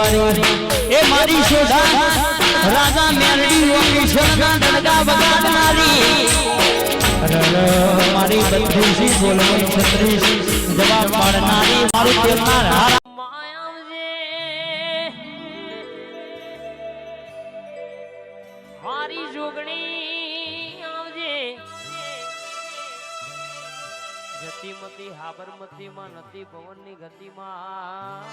વારી એ મારી શોધા રાજા મેરડી ઓફિસરના ડંકા વગાડનારી મારી બંધુસી બોલવાની છત્રીસ જવાબ પાડનારી મારું પ્રેમનાર મારી જોગણી આવજે ગતિમતી હાબરમતી માં નથી પવનની ગતિમાં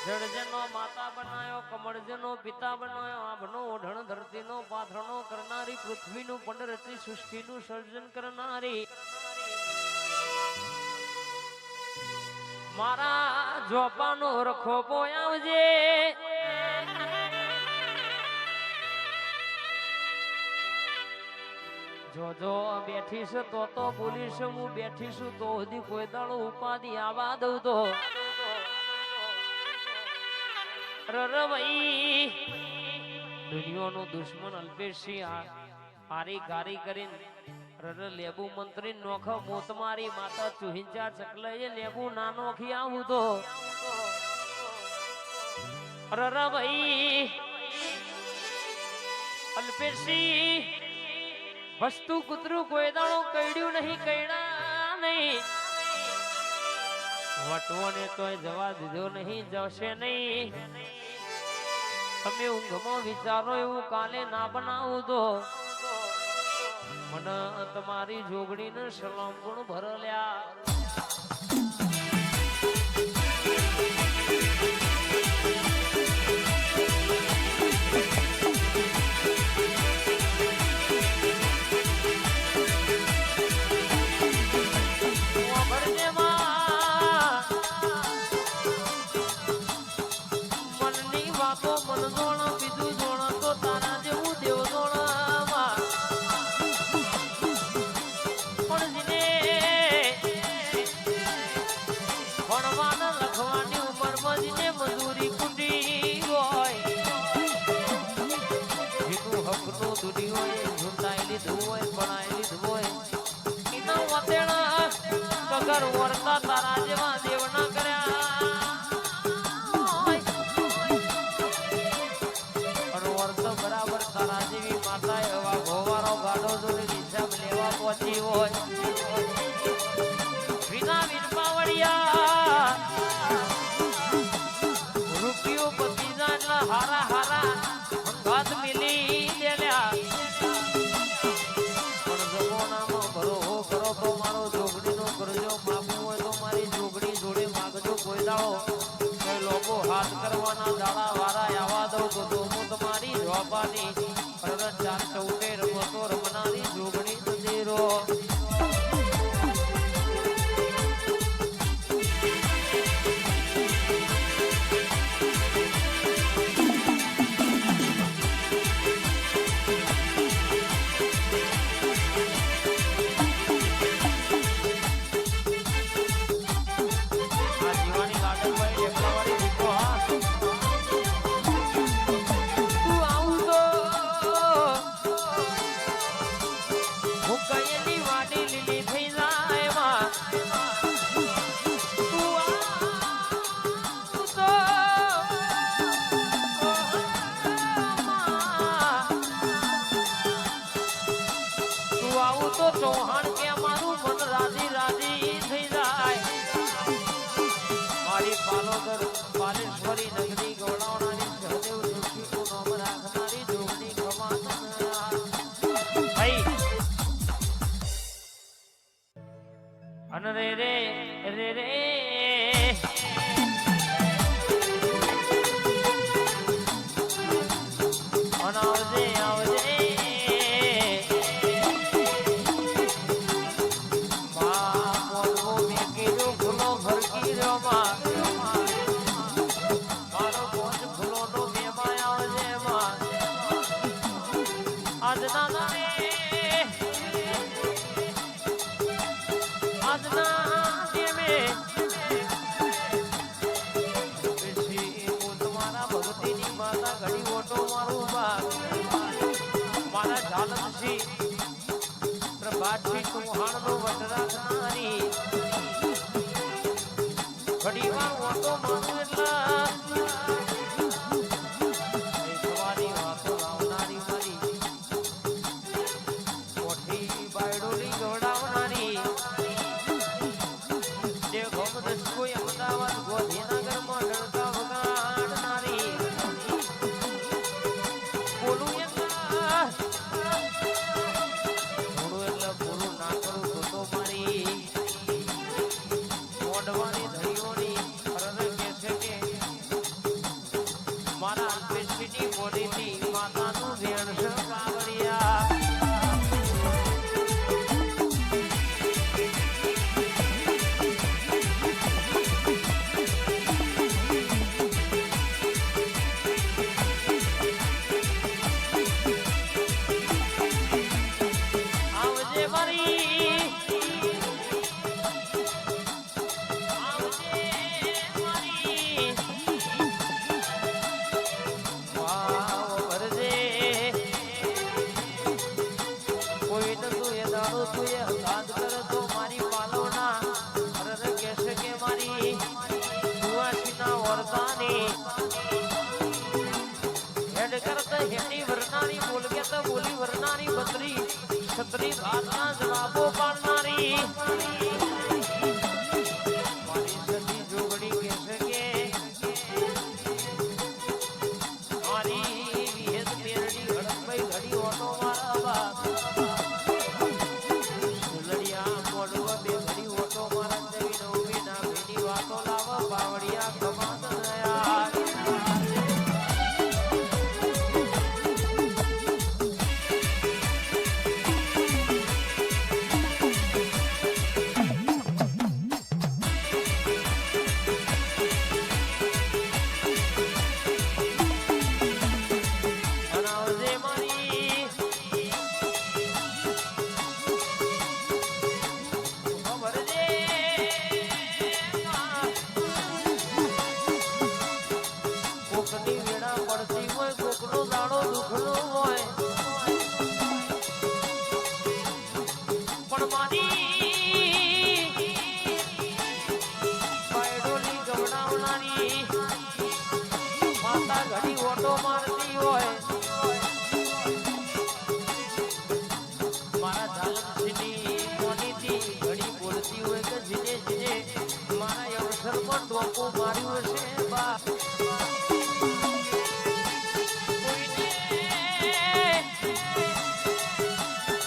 જળજનો માતા બનાયો કમળજનો પિતા બનાયો આભનો ઓઢણ ધરતીનો પાથરણો કરનારી પૃથ્વીનું પંડ રચી સૃષ્ટિનું સર્જન કરનારી મારા જોપાનો રખો પોયાવજે જો જો બેઠીશ તો બોલીશ હું બેઠીશ તો હજી કોઈ દાડો ઉપાધિ આવા દઉં તો રરવઈ દુનિયાનો દુશ્મન અલ્પેશી હારી ગારી કરીને રર લેબુ મંત્રી નોખ મોત મારી માતા ચુહિંચા ચકલે લેબુ નાનો ખી આવું તો રરવઈ અલ્પેશી વસ્તુ કૂતરું કોઈ દાણો કઈડ્યું નહીં કઈડા નહીં વટવોને તોય જવા દીધો નહીં જશે નહીં તમે ઊંઘમાં વિચારો એવું કાલે ના બનાવું તો મને તમારી જોગણીને સલામ ગુણ ભરલ્યા તારા જેવા દેવના કર્યા વર્ત બરાબર તારા જેવી માતા એવા ગોવારો ગાડો જોડે હિસાબ લેવા પહોંચી હોય વિના વિનપાવડિયા રૂપિયો પતિના હારા હારા અંગાત મિલી દેલ્યા પણ જમોનામાં ભરો કરો તો મારો જોગડીનો કરજો હાથ કરવાના દાડા વારા આવા દઉં તો હું તમારી જવાબાની ચાર ચૌટે રમતો રમનારી જોગણી મંદિરો ચૌહાણ કે મારું મન રાજી રાજી થઈ જાય મારી પાલોદર પાલેશ્વરી નગરી ગૌડાવનારી સહદેવ જોશીનું નામ રાખનારી જોગણી કમાન અન રે રે રે રે અનાવજે આવજે પ્રભાતસિંહ ચૌહાણ નો વટ રાખનારી ઘણી વાર ઓટો મારું એટલે સવારની વાતો લાવનારી મારી મોટી બાયડોલી ગવડાવનારી જે ગોમદસ કોઈ અમદાવાદ ગોધીનગરમાં ડણકા વગાડનારી બોલું થોડું એટલે પૂરું ના કરું તો મારી મોઢવાની ધડીઓની હરર કહે છે કે મારા અલ્પેશની બોડીથી માતાનું વેણ છે કાવડિયા આવજે મારી આવજે મારી વાવ વરજે કોઈ તું એ દાડો તું એ હગાદ કરતો મારી પાલોના હરર કહેશે કે મારી સુવાસીના વર્તાની હેડ કરતા હેડી વરનારી બોલ કે તો બોલી વરનારી બત્રી છત્રી ભાતના જવાબો પાડનારી મારી સતી જોગડી કહેશે કે મારી વિહેત મેરડી હડકભાઈ ઘડી ઓટો મારવા સુલડિયા મોડવા બે ઘડી ઓટો મારા દેવી નવમી ના ભેની વાતો લાવ બાવડિયા કમાત દયા બનાવજે મારી ખબર છે કોકની વેળા પડતી હોય કોકનો દાડો દુખનો હોય પણ મારી બાયડોલી ગવડાવનારી માતા ઘડી ઓટો મારતી હોય મારા ઝાલમસીની મોનીથી ઘડી બોલતી હોય કે જીને જીને મારા અવસરમાં ડોકો માર્યું હશે બા કોઈને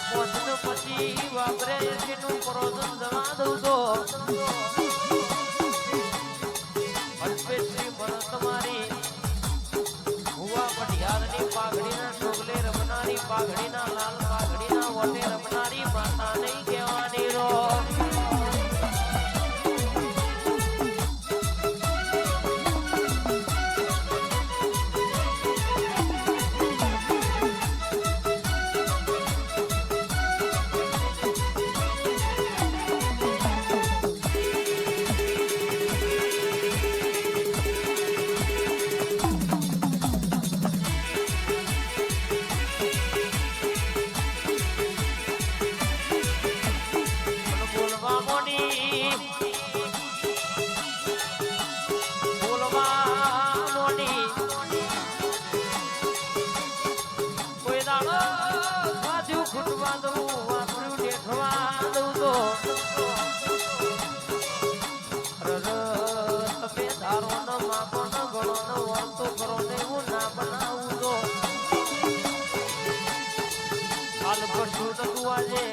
પોતનો પતિ વાપરે એનું પ્રોજન જવા દઉં તો અલ્પેશ્રી ભરત મારી ભુવા પટિયારની પાઘડીના શોગલે રમનારી પાઘડીના લાલ પાઘડીના વટે રમનારી માતા નહીં કહેવાની રો બોલવા મોડી બોલવા મોડી કોઈ દાડો ખાધ્યું ખૂટવા દઉં વાપર્યું દેખવા દઉં તો તમે ધારો ન માપો ન ગણો ન વળતો કરો ને હું ના બનાવું તો હાલ કશું નતું આજે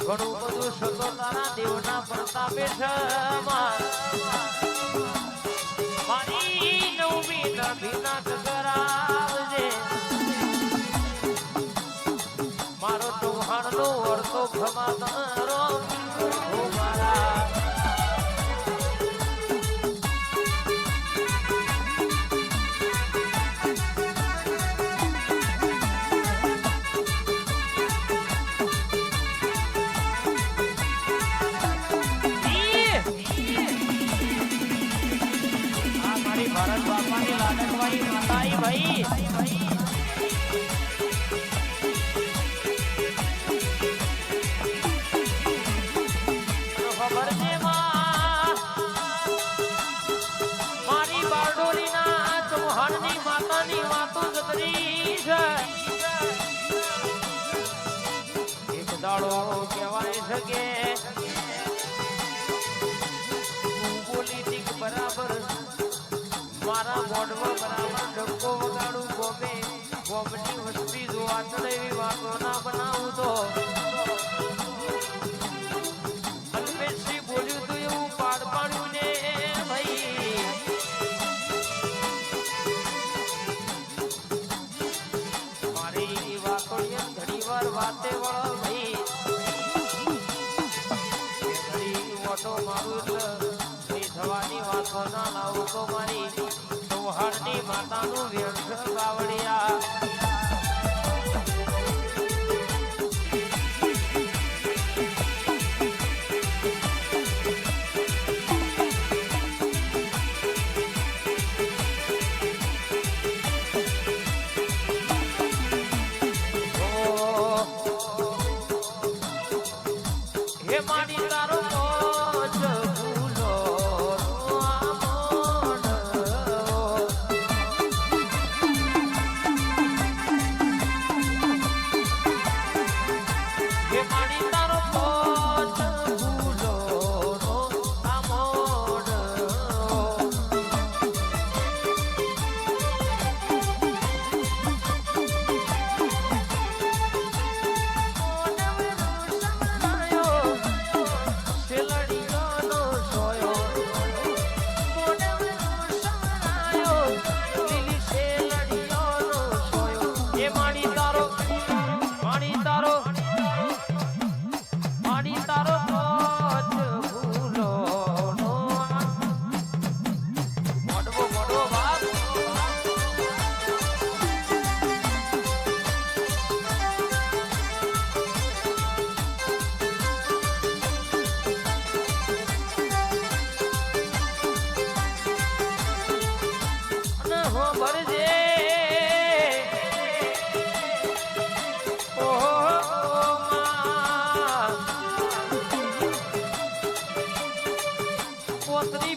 ઘણું બધું સતો તારા દેવના પ્રતાપે છે મારી નવમી ના ભીના કરાવજે મારો ચૌહાણ નો વર્તો ખમા તારો મારા ભારત બાપાની લાડકવાળી માતાઈ ભાઈ ખબર છે માં છત્રીસ એક દાડો કહેવાય છે કે પોલિટિક બરાબર મારા મોઢમાં બરાબર ડંકો વગાડું ગોમે ગોમની વસ્તી જોવા ચડે એવી વાતો ના બનાવું તો અલ્પેશજી બોલ્યું તું એવું પાડ પાડ્યું ને ભાઈ મારી વાતો ઘણી વાર વાતે વળો ભાઈ ઘણી મોટો મારું એટલે થવાની વાતો ના લાવું તો મારી ચૌહાણની માતાનું વ્યર્થ બાવળિયા હે મારી તારો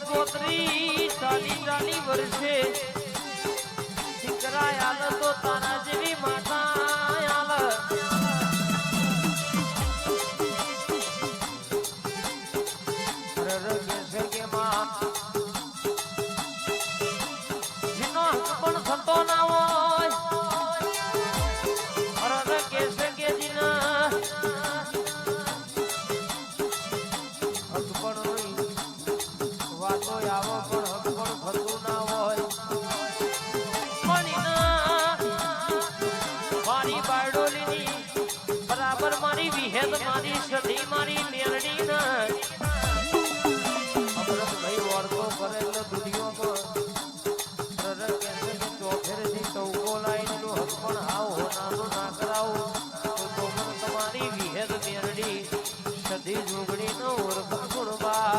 પોતરી 40 વર્ષે દીકરા આલ તો તારા જેવી માતા આલ કે માં જીનો પણ થતો ના હોય અરે કેસે કે જીના વાતો આવો પણ હક પણ થતું ના હોય મારી બારડોલીની બરાબર મારી વિહેદ મારી સધી મારી મેરડી ના અમૃતભાઈ વર્તો કરે એટલે દુનિયા પર ચોફેરથી ચૌકો લાઈનનો હક પણ હાવ હોનાનો ના કરાવું તો પણ તમારી વિહેદ મેરડી સધી જોગડીનો ઓળખ ગુણબા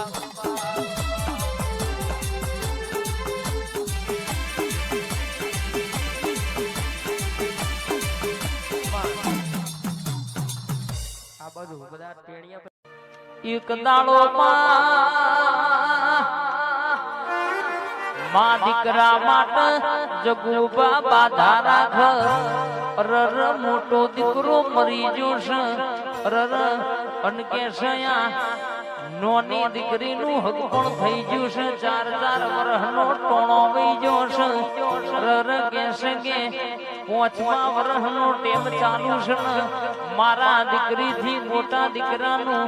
એક દાડો માં દીકરા માટે જગુબા બાધા રાખ રર મોટો દીકરો મરી જોશે રર અનકેશયા નોની દીકરીનું હક પણ થઈ ગયું છે 4 વર્ષનો ટોણો વહી ગયો છે રર કેસે કે 5મા વર્ષનો ટેમ ચાલુ છે ને મારા દીકરીથી મોટા દીકરાનું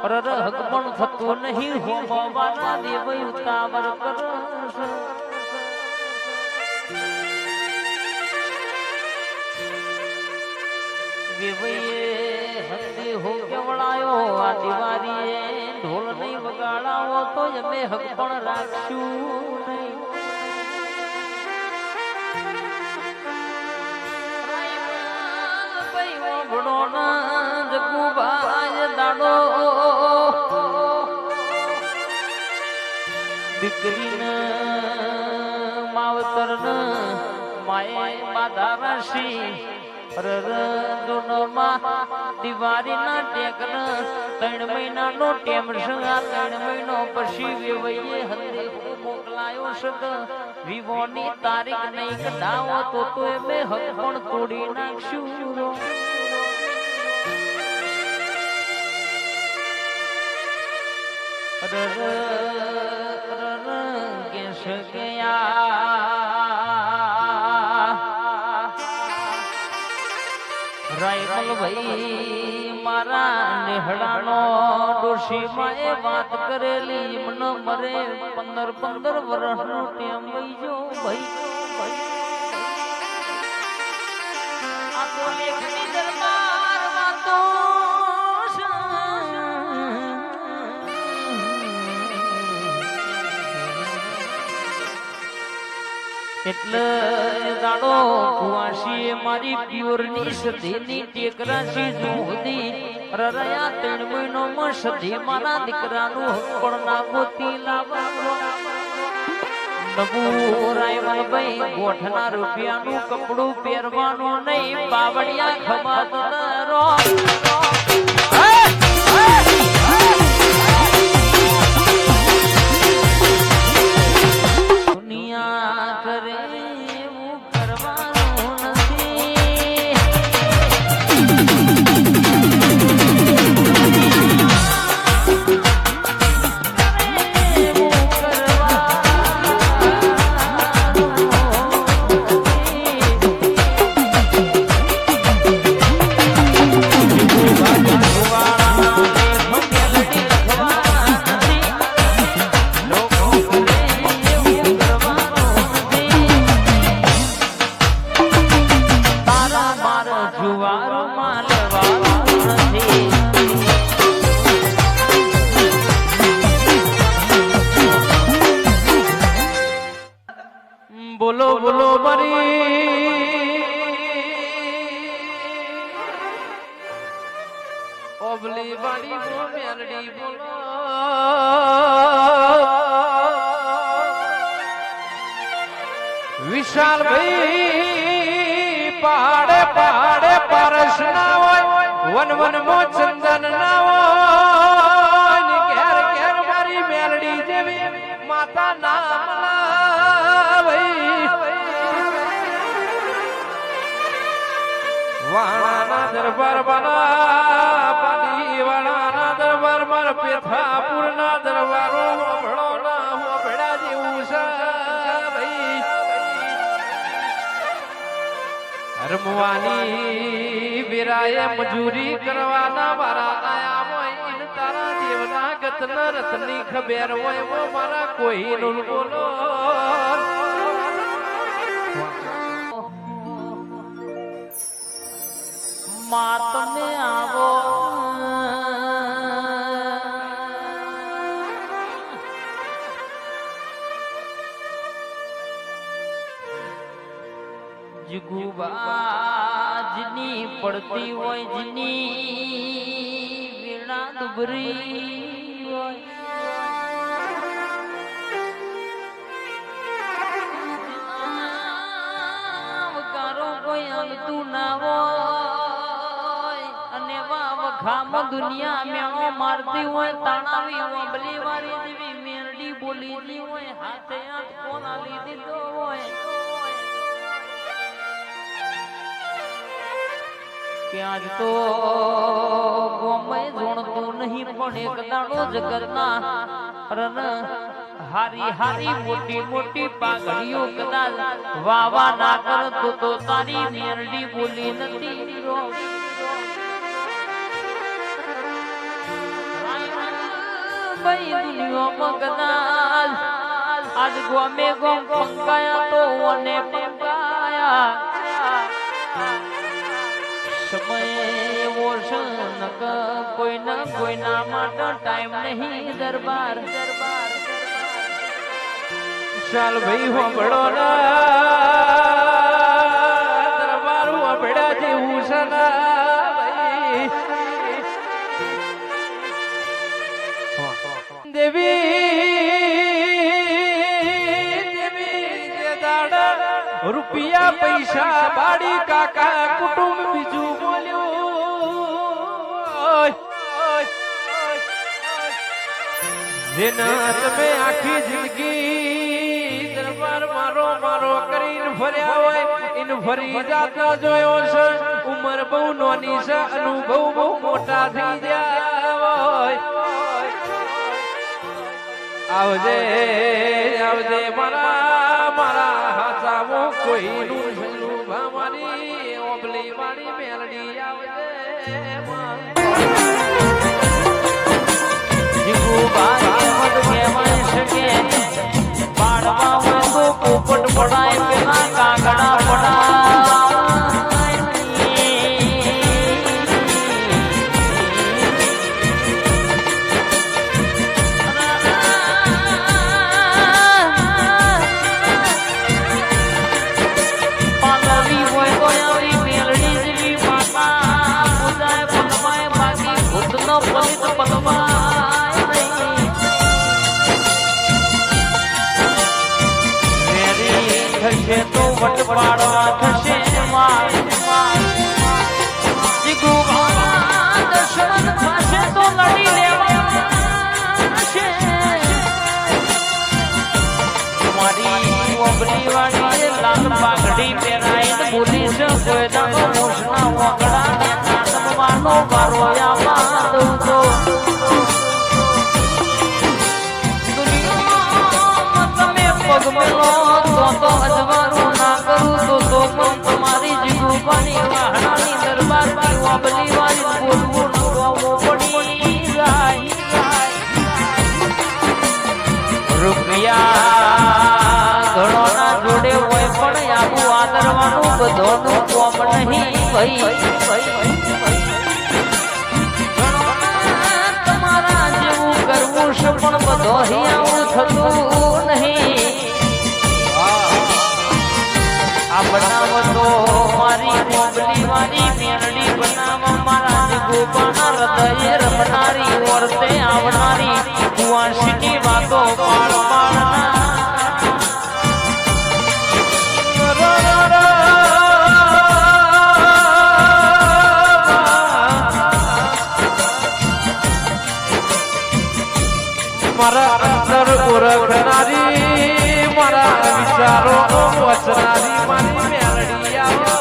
રર હક પણ થતું નહીં હોવાના દેવ ઉતાવળ કરશે વેવઈએ હંદી હો કેવડાયો આ દિવારીએ ઢોલ નહીં વગાડાવો તો અમે હક પણ રાખશું નહીં જગુભાઈ દાડો દીકરીને માવતરને માએ બાધા રાશી દિવાળીના ટેકર 3 મહિનાનો ટેમ છે. આ 3 મહિનો પછી વેવઈએ હલ્દી મોકલાયો છે. વિવોની તારીખ નહીં કઢાવો તો એમે હક પણ તોડી નાખશું. રાયમલ ભાઈ મારા નેહડાનો ડોશીમાં એ વાત કરેલી મને મરે 15 વર્ષનો ટેમ વઈજો ભાઈ. આ તો લેખની દરબાર વાતો એટલે દાડો કુવાશીએ મારી પ્યોરની સધીની ટેકરાશી જોધી રરયા 3 મહિનોમાં સધી મારા દીકરાનું હક પણ ના ગોતી લાવવા. નવું રાયમલભાઈ ગોઠના રૂપિયાનું કપડું પહેરવાનું નહીં, બાવળિયા ખમાત રો બોલો બોલો મારી ઓબલી વાડી મેરડી બોલો. વિશાલ ભાઈ પહાડે પહાડે પારસ ના હોય, વન વન મો ચંદન ના હોય, ઘેર ઘેર મારી મેરડી જેવી માતા નામ વાળાના દરબાર બના પાણી વાળાના દરબાર માર પેથાપુરના દરબારો વભળો ના વભડા જેવું છે ભાઈ. રમવાની વિરાએ મજૂરી કરવાના મારા આયા હોય, ઇન તારા દેવના ગતના રતની ખબર હોય, વો મારા કોઈ નું બોલો. માતને આવો જગુબાજની પડતી હોય, જની વીણા દુબરી હોય, વકારો કોઈ આવતું ના હોય, ખામ દુનિયા મેણો મારતી હોય, તાણાવી ઓબલી વાળી જેવી મેરડી બોલીની હોય, હાથે હાથ કોના લીધો હોય કે આજ તો ગોમય જોણતું નહીં, પણ એક દાડો જગતના રન હારી હારી મોટી મોટી પાઘડીઓ કદાચ વાવા ના કરતો તો તારી મેરડી બોલી નથી રો. દુનિયામાં કદાચ આજ ગોમે ગોમ પંકાયા તો અને પંકાયા સમય એવો છે નક કોઈના માટે ટાઈમ નહીં દરબાર. ચાલ ભાઈ હોબળો ના દરબાર હોબળા જેવું છે ના ભાઈ. દેવી દેવી જે દાડા રૂપિયા પૈસા બાડી કાકા કુટુંબ બીજું બોલ્યું જેના તમે આખી જિંદગી દરબાર મારો મારો કરીને ફર્યા હોય ઇન ફરી જાતા જોયો છે ઉંમર બહુ નાની છે અનુભવ બહુ મોટા થઈ ગયા હોય આવજે આવજે મારા મારા હાચામો કોઈનું સલું મારી ઓબલી મારી મેલડી આવજે જીગુ બાઈ મત કહેવાય શકે પાડવા હોય તો પોપટ પડાય પેલા કાગડા પડાય થશે તો વટ પાડવા થશે જીગુ દશરથ થશે તો લડી લેવા થશે મારી ઓબલી વાળી લાલ પાઘડી પહેરાઈને બોલી છે કોઈ દાડો મોશના વાગડા ને નાટકવાનો વારો આવા દઉં તો પગ મેલો તો અજવાળું ના કરું તો પણ તમારી જીગુબાની વાહણાની દરબાર પર ઓબલી વાળી બોલવું નવાવો પડી જાય રૂપિયા ઘણોના જોડે હોય પણ આવું આદરવાનું બધોનું કોમ નહીં ભાઈ તમારા જેવું કરવું છે પણ બધો આવું થતું નહીં આ બનાવતો મારી મોગલી વાળી મેરડી બનાવવા મારા જીગુબાના હૃદયે રમનારી ઓરતે આવનારી કુંવાસીની વાતો પાડ પાડના મારા અંતર ઓળખનારી મારા વિચારો વચનારી મારી મેલડી આવો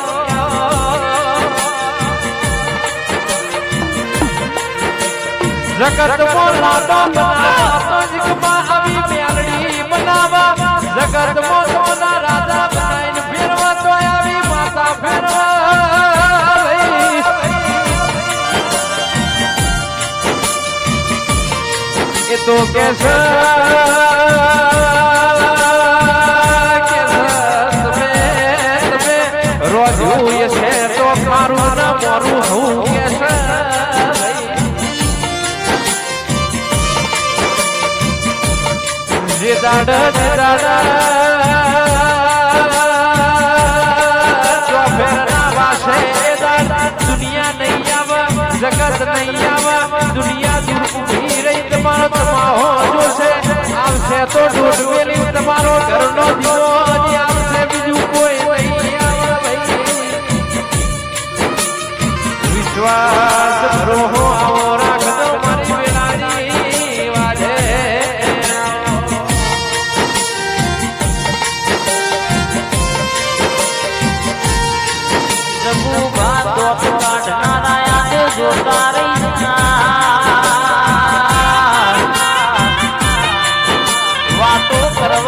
જગતમાં લાડો બનાવતો જીગમાં આવી મેલડી બનાવવા જગતમાં સોના રાજા બનાવીને ફેરવા તો આવી માતા ફેરવા એ તો કે રોજું છે તો મારું ના મારું હું કે જે દાડા દુનિયા નહીં આવે જગત નહીં આવે દુનિયા દૂર ઉભી રહી તમારો તમાહો જોશે આવશે તો દૂધ વેલી તમારો ઘરનો દીવો આવશે બીજું કોઈ નહીં આવે ભાઈ વિશ્વાસ ભરો આવો રાખજો મારી વેલાની વાજે વાતો કરવા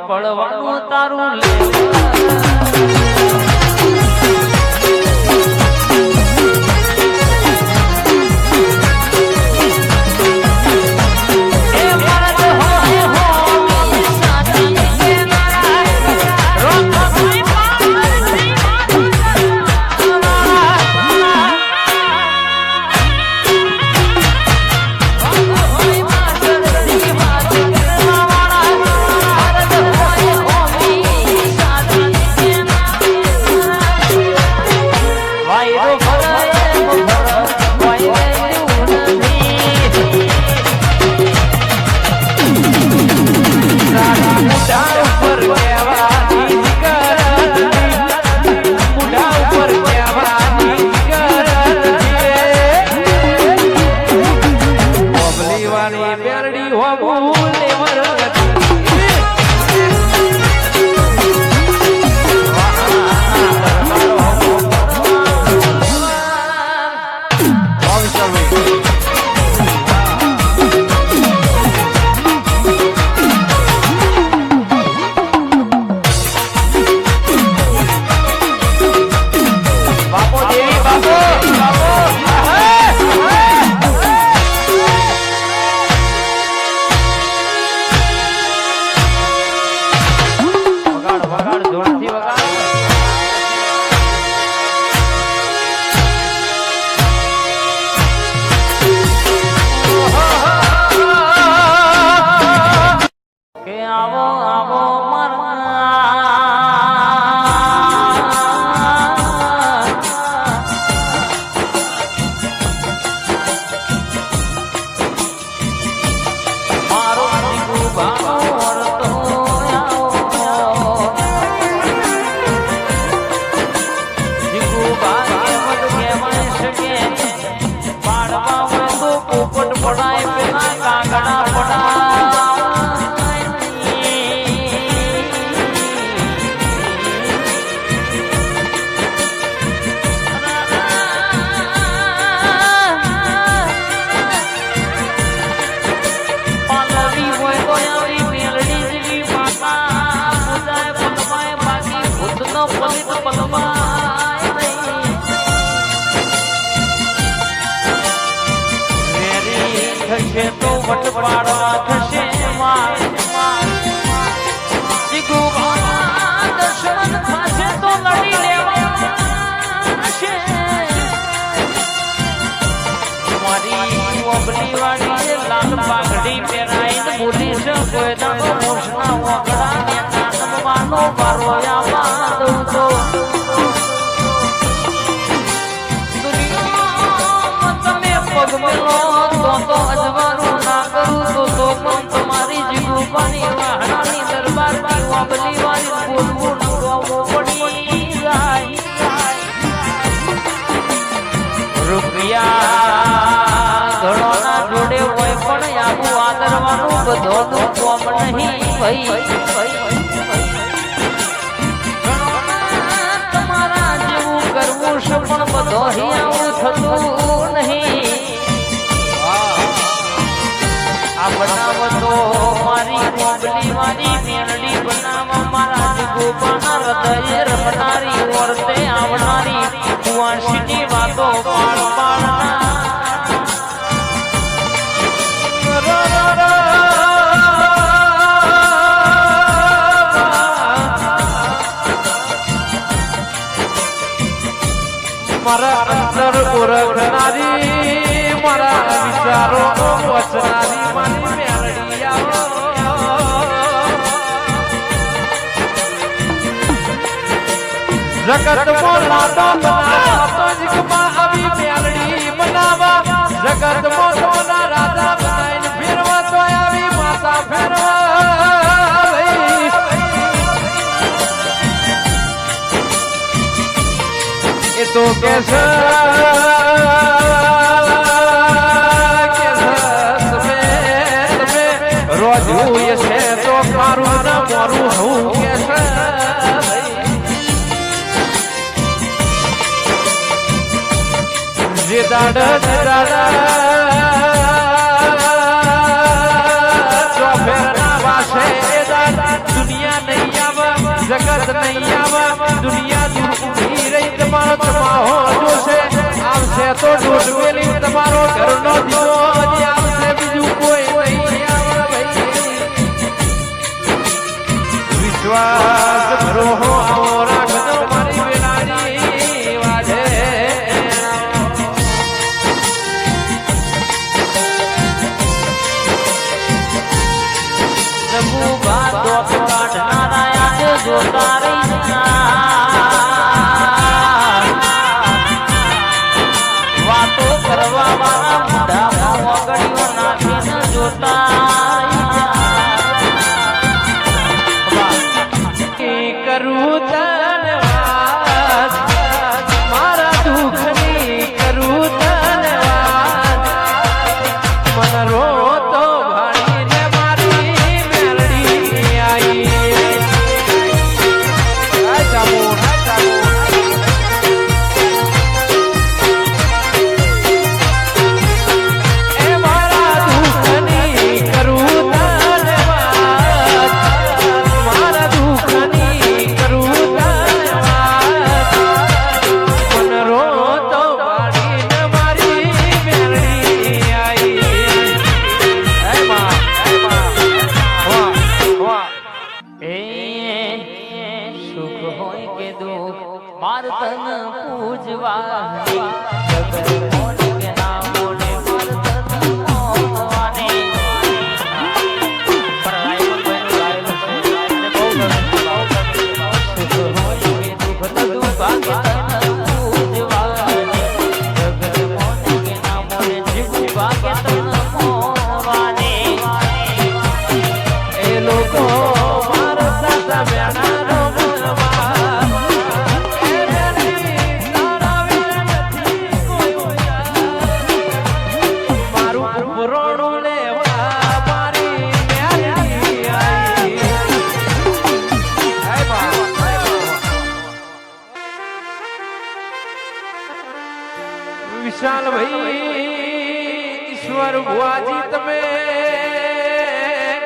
પડવાનું તારું લે પાઘડી પહેરાઈને બોલીશ કોઈ દાડો મોસના વગડા ને નાનમવાનો વારોયામાં દઉં તો દુનિયામાં તમે પગ મેલો તો અજવાળું ના કરું તો પણ તમારી જીગુબાની વાહણાની દરબારની વાબલી વાળી બોલવું નગવાવું પડી જાય રૂપિયા ઘણોના જોડે હોય પણ આવું આદરવાનું બધોનું કોમ નહીં ભાઈ તમારા જેવું કરવું છે પણ બધો આવું થતું નહીં આ બનાવતો મારી મોગલી મારી મેળડી બનાવવા મારા જીગોપાના હૃદયે રમનારી વર્તે આવનારી કુવાસીની વાતો પાળ પાળના મારા અંતર ઓળખનારી મારા વિચારો વચનારી મારી મેળડી આવો જગતમાં લાડો બનાવતો જીગમાં આવી મેળડી બનાવવા જગતમાં સોના રાજા બનાવીને ફેરવા તો આવી માતા ફેરવા એ તો કે છે રોજ હોય છે તો મારું ના મારું હું કે છે જે દાડા ચોફેરના વાસે એ દાડા દુનિયા જોત વેલી તમારો ઘરનો દીવો જ આવશે બીજું કોઈ નહીં આવે ભાઈ વિશ્વાસ ભરો હો આવો રાખજો મારી વેલાની વાજે જોતા રહી વાતો કરવા વાળા મોઢા વગડીઓ નાખીને જોતા કરું ધન્યવાદ મારા દુઃખની કરું ધન્યવાદ મન રોતો ભાણીને મારી મેલડી આવી વિશાલ ભાઈ ઈશ્વર ભુવાજી તમે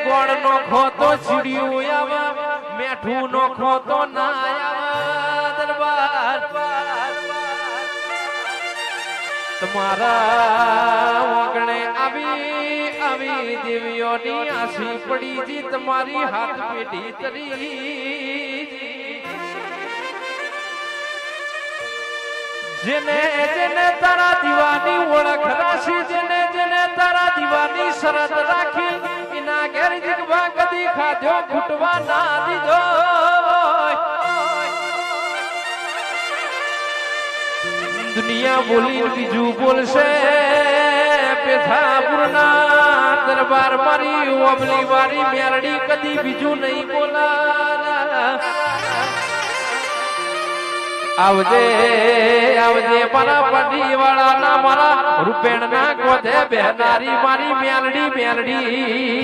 ગોળ નો ખોતો ચીડિયું આવા મેઠું નો ખોતો ના આવા દરબાર તમારા ઓગણે આવી દેવીઓની આશી પડી જી તમારી હાથ પેઢી તરી જેને જેને તારા દીવાની ઓળખ રાશી જેને તારા દીવાની શરત રાખી એના ઘેર જીગવા કદી ખાધ્યો ખૂટવા ના દીધો દુનિયા બોલી બીજું બોલશે પેથાપુરના દરબાર મારી ઓબલી વાળી મેરડી કદી બીજું નહીં બોલા આવજે આવજે મારા પડી વાળા ના મારા રૂપેણ ના ગોધે બેહનારી મારી મેલડી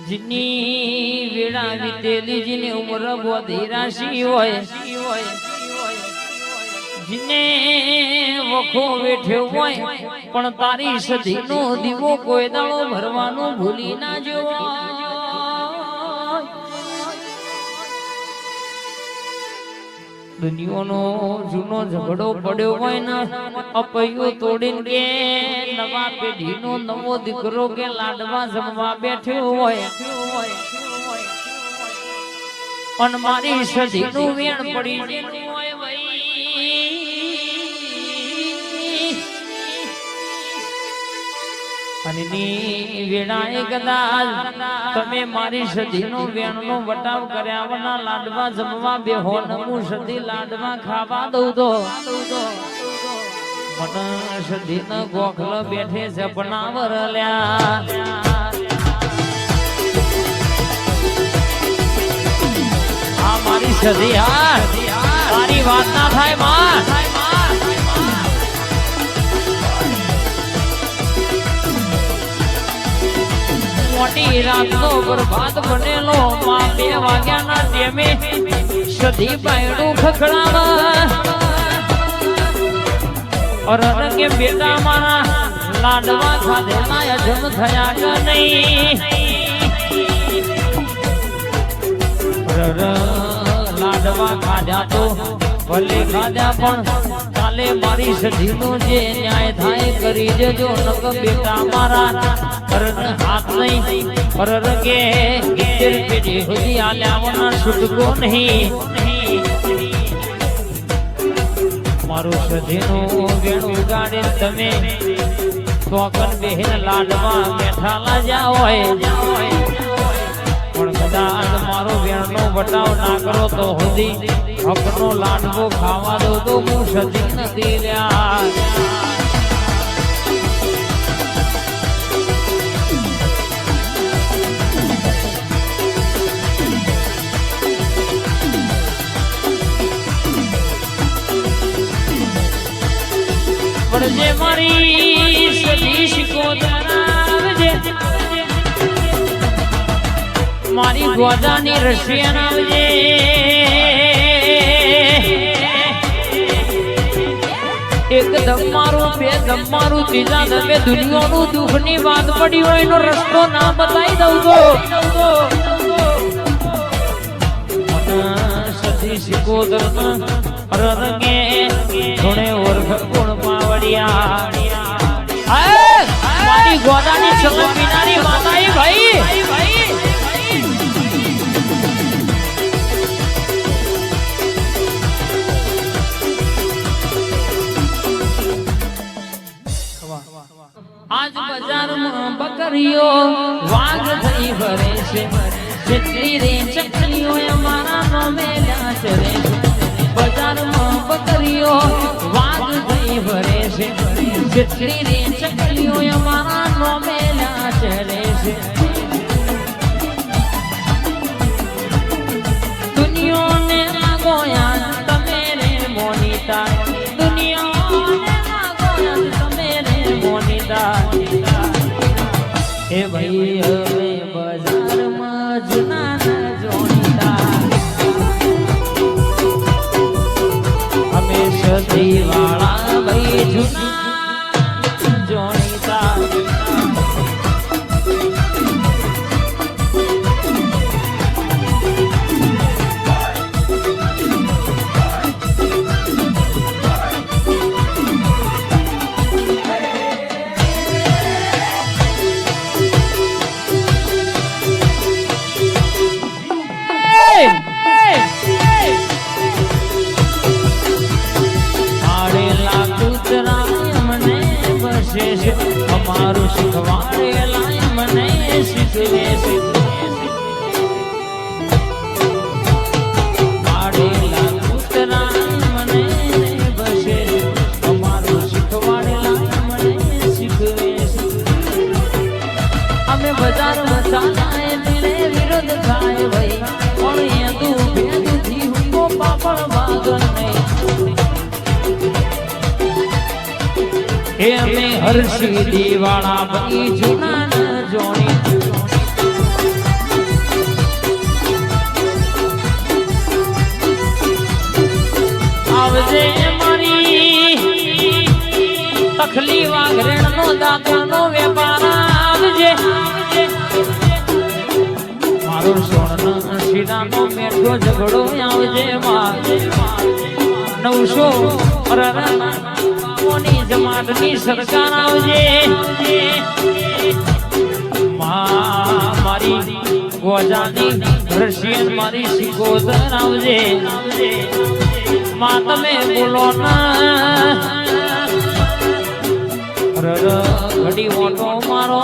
જીની વેળા વીતેલી જીની ઉંમર બોધી રાશી હોય જીને વખો વેઠ્યો હોય પણ તારી સધીનો દીવો કોઈ દાડો ભરવાનું ભૂલી ના જવો દુનિયાનો જૂનો ઝઘડો પડ્યો હોય ને અપૈયો તોડીને કે નવા પેઢીનો નવો દીકરો કે લાડવા જમવા બેઠ્યો હોય પણ મારી સધીનું વેણ પડી ગયેલું હોય અને ની વેળાએ કદાચ તમે મારી સધીનો વેણનો વટાવ કર્યા વના લાડવા જમવા બેહો ને હું સધી લાડવા ખાવા દઉં તો મને સધીને ગોખલ બેઠે છે બનાવર લ્યા આ મારી સધી હા તારી વાત ના થાય માં મોટી રાતનો બરબાદ બનેલો માં 2 વાગ્યાના ટેમે સધી બાયડું ખખડાવા અરર કે બેટા મારા લાડવા ખાધેલા અજમ થયા કે નહીં અરર લાડવા ખાધ્યા તો ભલે ખાધ્યા પણ કાલે મારી સધીનો જે ન્યાય થાય કરી દેજો નક બેટા મારા અરર હાથ નહીં અરર કે 70 પેઢી સુધી આલ્યાવના છૂટકો નહીં મારું સધીનું વેણું ગાડે તમે તોકન બહેન લાડવા બેઠા લાજા હોય પણ કદાચ મારો વેણનો વટાવ ના કરો તો હોદી હકનો લાડવો ખાવા દો તો હું સધી નથી રહ્યા પણ જે મારી સધી શિકોતરાવજે મારી ગોદાની રશિયન આવજે એક દમ મારું બે દમ મારું ત્રીજા દમે દુનિયાનું દુઃખની વાત પડી હોય એનો રસ્તો ના બતાવી દઉં તો સધી શિકોતર રંગે થોડે ઓરખ ગુણ પાવડિયા મારી ગોદાની સગન વિનાની માતાઈ ભાઈ આજ બજારમાં બકરીઓ વાઘ થઈ ભરે છે જેટલી રે ચકલીઓ અમારા નોમે લ્યા રે બજારમાં બકરીઓ વાઘ થઈ ભરે છે જેટલી રે ચકલીઓ અમારા નોમે લ્યા રે છે દુનિયાને લાગોયા તમે રે મોનિતા દુનિયાને લાગોયા તમે રે મોનિતા એ ભાઈ હવે બજારમાં જૂના જોડીતા અમે સધી વાળા ભાઈ જૂના જોડીતા અમારું શીખવાડેલા મને શીખવે છે પાડેલા કૂતરા મને બસે અમારું શીખવાડેલા મને શીખવે છે અમે બજારમાં ચાલાય દિલે વિરોધ થાય ભાઈ પણ એ તું ભેદથી હુંકો પાપડ વાગન નહીં એ અમે હર્ષી દીવાળા ભાઈ જૂના ન જોણી આવજે મારી તખલી વાઘરેણ નો દાતા નો વેપાર આવજે મારો સોના શીરાનો મેઠો ઝઘડો આવજે માં 900 ની જમાતની સરકાર આવજે મારી ગોજાની રશિયન મારી સિકોદર આવજે માં તમે બોલો ના ઘડી ઓટો મારો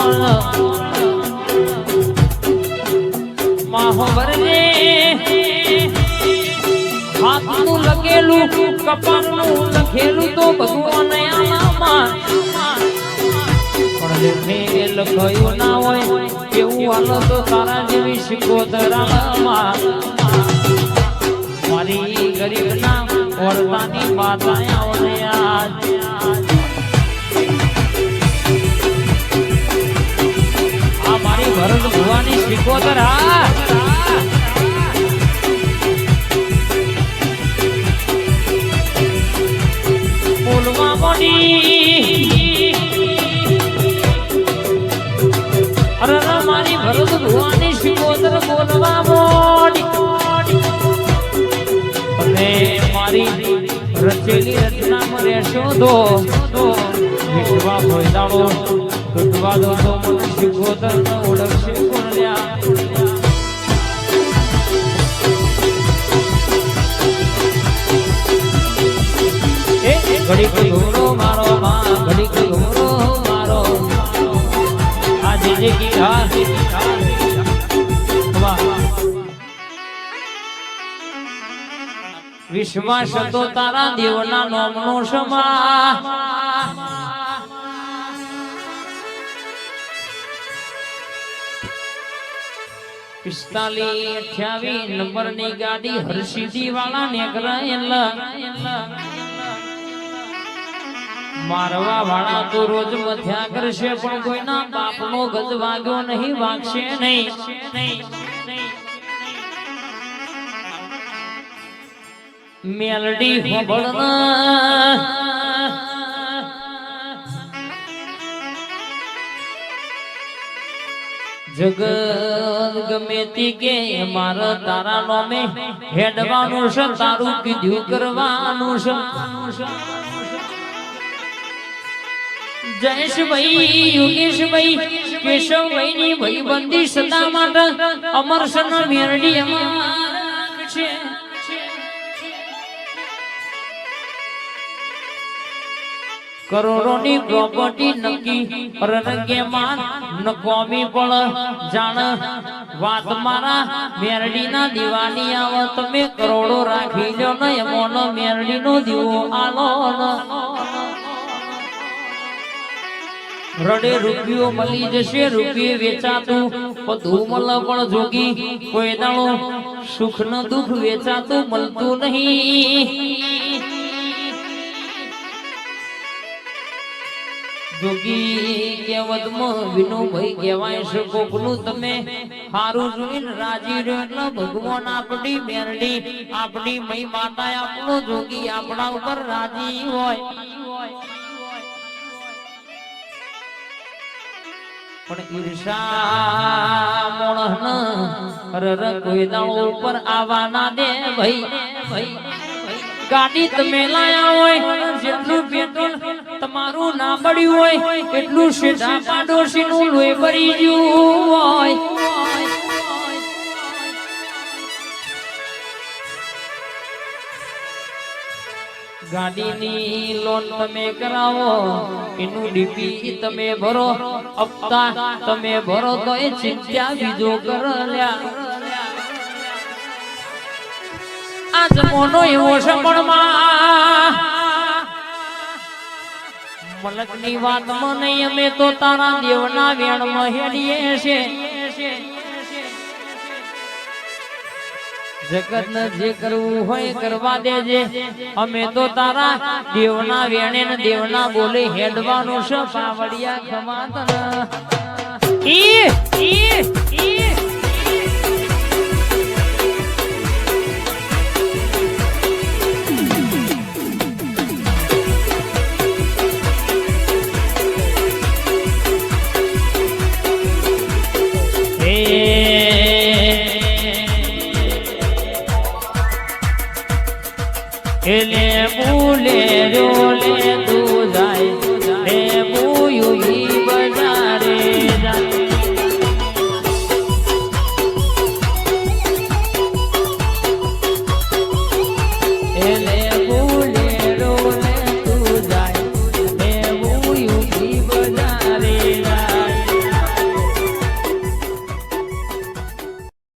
માહો ભરજે હાથનું લખેલું કપાળનું લખેલું તો ભગવાન આનામાં પણ લખાયું ના હોય એવું હાલો તો તારા જેવી શિકોતરામાં મારી ગરીબના વર્તાની માતા આવને આજ આ મારી ભરત ભુવાની શિકોતર બોલવા મોડી અરે મારી ભરત ભુવાની શિકોતર બોલવા મોડી તમે મારી રચેલી રચનામાં રહેશો તો વિશ્વા ભોયદાળો તૂટવા દો તો મને શિકોતર ન ઓળખશે કોણ લ્યા ઘડી ઘોરો મારો માં ઘડી ઘોરો મારો આજે જે વિશ્વાસ તો તારા દેવના નામનો સમા 45-28 નંબરની ગાડી હરસિદ્ધિ વાળા ને કરાયેલા મારવા વાળા તો રોજ મથ્યા કરશે પણ કોઈના બાપનો ગજ વાગ્યો નહીં વાગશે નહીં મેલડી હોબળના જગત ગમે તી કે મારા તારા નામે હેડવાનું છે તારું કીધું કરવાનું છે જયેશભાઈ યોગેશભાઈ કેશવભાઈ ની ભાઈબંધી સદા માટે અમરસન મેરડી અમાર છે કરોડોની પ્રોપર્ટી નક્કી રંગે માન નકોમી પણ જાણ વાત મારા મેરડીના દીવાની આવ તમે કરોડો રાખી લો ને એમોનો મેરડીનો દીવો આલો રડે રૂપિયો મળી જશે રૂપિયે વેચાતું બધું મળ પણ જોગી કોઈ દાડો સુખ ન દુઃખ વેચાતું મળતું નહીં જોગી કહેવતમાં વિનુભાઈ કહેવાય છે કોકનું તમે હારું જોઈને રાજી રહ્યો એટલે ભગવાન આપણી મેરડી આપણી મઈ માતા આપણો જોગી આપણા ઉપર રાજી હોય પણ ઈર્ષા મોણન રર કોઈ દાડો ઉપર આવા ના દે ભાઈ ગાડી તમે લાયા હોય જેટલું પેટ્રોલ તમારું ના પડ્યું હોય એટલું સીધા પાડોશી નું લોહી ભરી ગયું હોય ગાડીની લોન તમે કરાવો એનું ડીપી તમે ભરો હપ્તા તમે ભરો તો એ ચિંતા બીજો કરલ્યા આ જમોનો એવો છે પણ મલકની વાતમાં નહીં અમે તો તારા દેવના વેણમાં હેડીએ છે જગત ને જે કરવું હોય કરવા દેજે અમે તો તારા દેવના વેણે ને દેવના બોલે હેડવાનું છે પાવડિયા ખમાતના એને ભૂલે રોલે તું જાય રે ભૂયુઈ બજારે જાય ele